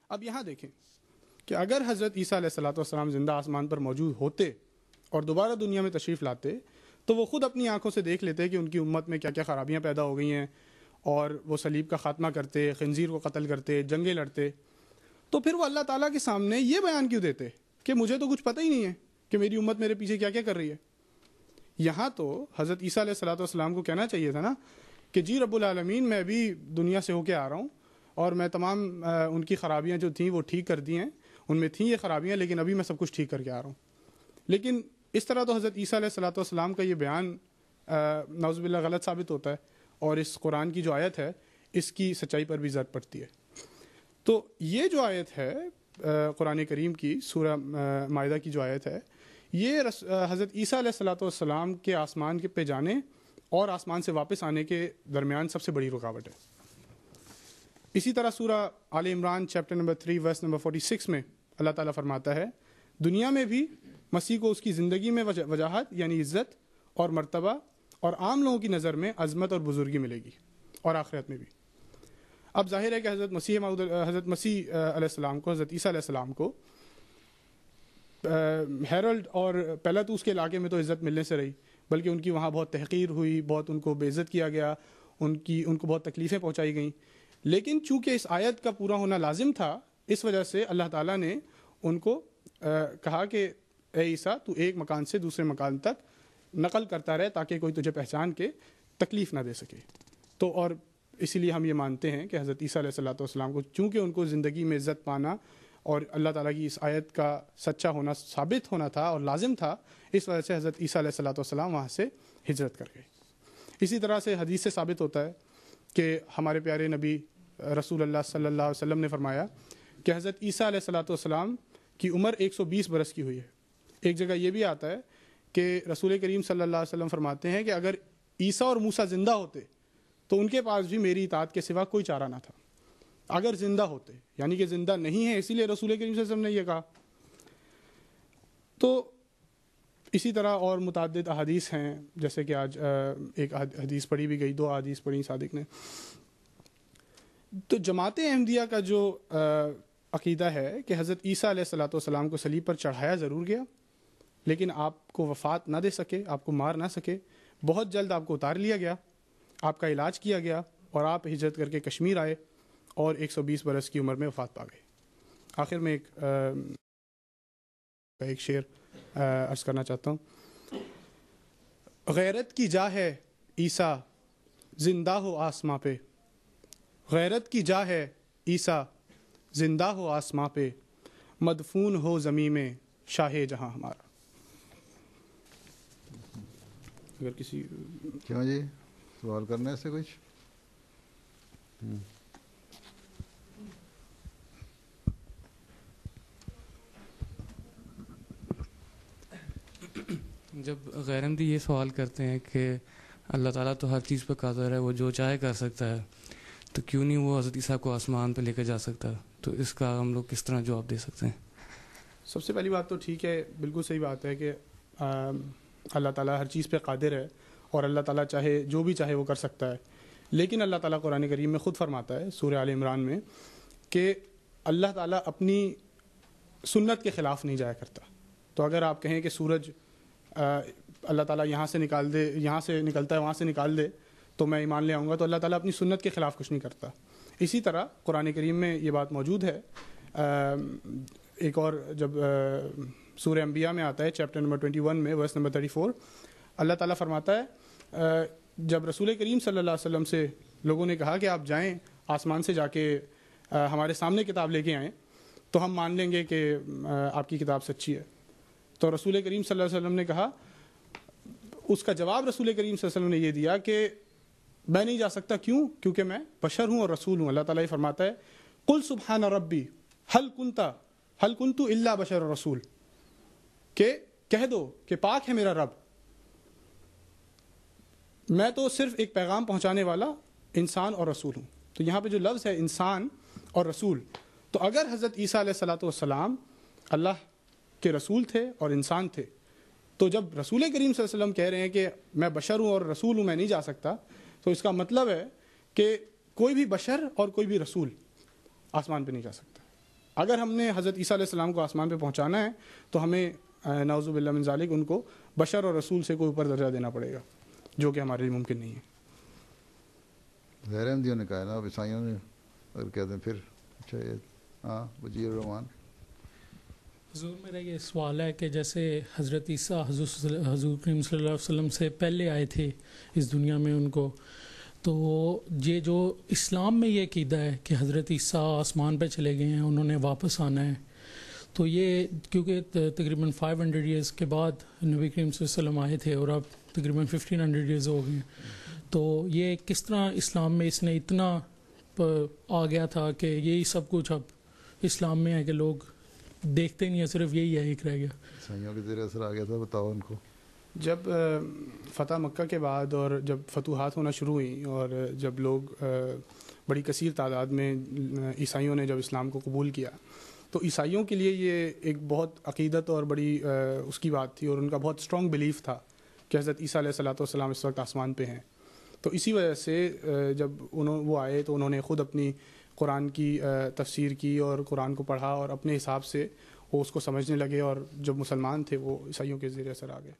اب یہاں دیکھیں کہ اگر حضرت عیسیٰ علیہ السلام زندہ آسمان پر موجود ہوتے اور دوبارہ دنیا میں تشریف لاتے تو وہ خود اپنی آنکھوں سے دیکھ لیتے کہ ان کی امت میں کیا کیا خرابیاں پیدا ہو گئی ہیں، اور وہ صلیب کا خاتمہ کرتے، خنزیر کو قتل کرتے، جنگیں لڑتے. تو پھر وہ اللہ تعالیٰ کے سامنے یہ بیان کیوں دیتے کہ مجھے تو کچھ پتہ ہی نہیں ہے کہ میری امت میرے پیچھے کیا کیا کر رہی ہے. یہاں تو حضرت عیسیٰ علیہ السلام کو کہنا چاہیے تھا نا کہ جی رب العالمین، میں بھی دنیا سے ہو کے آ رہا ہوں اور میں تمام ان کی خرابیاں جو تھیں وہ ٹھیک کر دی ہیں، ان میں تھیں یہ خرابیاں، لیکن ابھی میں سب کچھ ٹھیک کر کے آ رہا ہوں. لیکن اس طرح تو حضرت عیسیٰ علیہ السلام کا یہ بیان نعوذ باللہ غلط ثابت ہوتا ہے، اور اس قرآن کی جو آیت ہے اس کی سچائی پر بھی زد پڑتی ہے. تو یہ جو آیت ہے قرآن کریم کی سورہ مائدہ کی جو آیت ہے، یہ حضرت عیسیٰ علیہ السلام کے آسمان پہ جانے اور آسمان سے واپس آنے کے درمیان سب سے بڑی رکاوٹ ہے. اسی طرح سورہ آل عمران چیپٹر نمبر 3 ورس نمبر 46 میں اللہ تعالیٰ فرماتا ہے دنیا میں بھی مسیح کو اس کی زندگی میں وجاہت یعنی عزت اور مرتبہ اور عام لوگوں کی نظر میں عظمت اور بزرگی ملے گی، اور آخرت میں بھی. اب ظاہر ہے کہ حضرت مسیح علیہ السلام کو، حضرت عیسیٰ علیہ السلام کو ہیرلڈ اور پیلاطوس کے علاقے میں تو عزت ملنے سے رہی، بلکہ ان کی وہاں بہت تحقیر ہوئی، بہت ان کو بے عزت کیا گیا، ان کو بہت تکلیفیں پہنچائی گئیں. لیکن چونکہ اس آیت کا پورا ہونا لازم تھا، اس وجہ سے اللہ تعالیٰ نے ان کو کہا کہ اے عیسیٰ تو ایک مکان سے دوسرے مکان تک نقل کرتا رہے تاکہ کوئی تجھے پہچان کے تکلیف نہ دے سکے. تو اور اسی لیے ہم یہ مانتے ہیں کہ حضرت عیسیٰ علیہ السلام کو چونکہ ان کو زندگی میں عزت پانا اور اللہ تعالیٰ کی اس آیت کا سچا ہونا ثابت ہونا تھا اور لازم تھا، اس وجہ سے حضرت عیسیٰ علیہ السلام وہاں سے ہجرت کر گئے. اسی طرح سے حدیث سے ثابت ہوتا ہے کہ ہمارے پیارے نبی رسول اللہ صلی اللہ علیہ وسلم نے فرمایا کہ حضرت عیسیٰ علیہ السلام کی عمر 120 برس کی ہوئی ہے. ایک جگہ یہ بھی آتا ہے کہ رسول کریم صلی اللہ علیہ وسلم فرماتے ہیں کہ اگر عیسیٰ اور موسیٰ زندہ ہوتے تو ان کے پاس بھی میری اطاعت کے سوا کوئی چارہ نہ تھا. اگر زندہ ہوتے، یعنی کہ زندہ نہیں ہے، اسی لیے رسول کریم صلی اللہ علیہ وسلم نے یہ کہا. تو اسی طرح اور متعدد احادیث ہیں، جیسے کہ آج ایک حدیث پڑھی بھی گئی، 2 احادیث پڑھی صادق نے. تو جماعت احمدیہ کا جو عقیدہ ہے کہ حضرت عیسیٰ علیہ السلام کو صلیب پر چڑھایا ضرور گیا، لیکن آپ کو وفات نہ دے سکے، آپ کو مار نہ سکے. بہت جلد آپ کو اتار لیا گیا، آپ کا علاج کیا گیا، اور آپ ہجرت کر کے کشمیر آئے اور 120 برس کی عمر میں وفات پا گئے. آخر میں ایک شعر عرض کرنا چاہتا ہوں. غیرت کی جا ہے عیسیٰ زندہ ہو آسماں پہ، غیرت کی جا ہے عیسیٰ زندہ ہو آسماں پہ، مدفون ہو زمین میں شاہ جہاں ہمارا. اگر کسی کیوں جی سوال کرنے سے کچھ جب غیرمدی یہ سوال کرتے ہیں کہ اللہ تعالیٰ تو ہر چیز پہ قادر ہے، وہ جو چاہے کر سکتا ہے، تو کیوں نہیں وہ حضرت عیسیٰ کو آسمان پہ لے کے جا سکتا؟ تو اس کا ہم لوگ کس طرح جواب دے سکتے ہیں؟ سب سے پہلی بات تو ٹھیک ہے، بالکل صحیح بات ہے کہ اللہ تعالیٰ ہر چیز پہ قادر ہے، اور اللہ تعالیٰ چاہے جو بھی چاہے وہ کر سکتا ہے. لیکن اللہ تعالیٰ قرآن کریم میں خود فرماتا ہے سورہ آل عمران میں کہ اللہ تعالیٰ اپنی سنت کے خلاف نہیں جایا کرتا. تو اگر آپ کہیں کہ سورج اللہ تعالیٰ یہاں سے نکال دے، یہاں سے نکلتا ہے وہاں سے نکال دے تو میں ایمان لے آؤں گا، تو اللہ تعالیٰ اپنی سنت کے خلاف کچھ نہیں کرتا. اسی طرح قرآن کریم میں یہ بات موجود ہے. ایک اور جب سورہ انبیاء میں آتا ہے چیپٹر نمبر 21 میں ورس نمبر 34، اللہ تعالیٰ فرماتا ہے جب رسول کریم صلی اللہ علیہ وسلم سے لوگوں نے کہا کہ آپ جائیں آسمان سے جا کے ہمارے سامنے کتاب لے کے آئیں تو ہم مان لیں گے کہ آپ کی کتاب سچی ہے. تو رسول کریم صلی اللہ علیہ وسلم نے کہا، اس کا جواب رسول کریم صلی اللہ علیہ وسلم نے یہ دیا کہ میں نہیں جا سکتا. کیوں؟ کیونکہ میں بشر ہوں اور رسول ہوں. اللہ تعالیٰ یہ فرماتا ہے قل سبحان ربی هل کنت الا بشر رسول، کہ کہہ دو کہ پاک ہے میرا رب، میں تو صرف ایک پیغام پہنچانے والا انسان اور رسول ہوں. تو یہاں پہ جو لفظ ہے انسان اور رسول، تو اگر حضرت عیسیٰ علیہ السلام اللہ کے رسول تھے اور انسان تھے، تو جب رسول کریم صلی اللہ علیہ وسلم کہہ رہے ہیں کہ میں بشر ہوں اور رسول ہوں، میں نہیں جا سکتا، تو اس کا مطلب ہے کہ کوئی بھی بشر اور کوئی بھی رسول آسمان پہ نہیں جا سکتا. اگر ہم نے حضرت عیسیٰ علیہ السلام کو آسمان پہ پہنچانا ہے تو ہمیں نعوذ باللہ من ذالک ان کو بشر اور رسول سے کوئی اوپر درجہ دینا پڑے گا، جو کہ ہمارے لیے ممکن نہیں ہے۔ ظاہر احمدیوں نے کہا ہے نا، اب عیسائیوں نے اگر کہتے ہیں پھر اچھا یہ ہاں وزیر الرحمان۔ حضور میرا یہ سوال ہے کہ جیسے حضرت عیسیٰ حضور کریم صلی اللہ علیہ وسلم سے پہلے آئے تھے اس دنیا میں ان کو، تو یہ جو اسلام میں یہ عقیدہ ہے کہ حضرت عیسیٰ آسمان پہ چلے گئے ہیں، انہوں نے واپس آنا ہے، تو یہ کیونکہ تقریباً 500 ایئرس کے بعد نبی کریم صلی اللہ علیہ وسلم آئے تھے اور اب تقریباً 1500 ایئرز ہو گئے ہیں، تو یہ کس طرح اسلام میں اس نے اتنا آ گیا تھا کہ یہی سب کچھ اب اسلام میں ہے کہ لوگ دیکھتے نہیں ہیں، صرف یہی ہے، ایک رہ گیا۔ عیسائیوں کے زیر اثر آ گیا تھا، بتاؤ ان کو۔ جب فتح مکہ کے بعد اور جب فتوحات ہونا شروع ہوئیں اور جب لوگ بڑی کثیر تعداد میں عیسائیوں نے جب اسلام کو قبول کیا، تو عیسائیوں کے لیے یہ ایک بہت عقیدت اور بڑی اس کی بات تھی، اور ان کا بہت اسٹرانگ بلیف تھا کہ حضرت عیسیٰ علیہ الصلوۃ والسلام اس وقت آسمان پہ ہیں۔ تو اسی وجہ سے جب وہ آئے تو انہوں نے خود اپنی قرآن کی تفسیر کی اور قرآن کو پڑھا اور اپنے حساب سے وہ اس کو سمجھنے لگے، اور جب مسلمان تھے وہ عیسائیوں کے زیر اثر آ گئے۔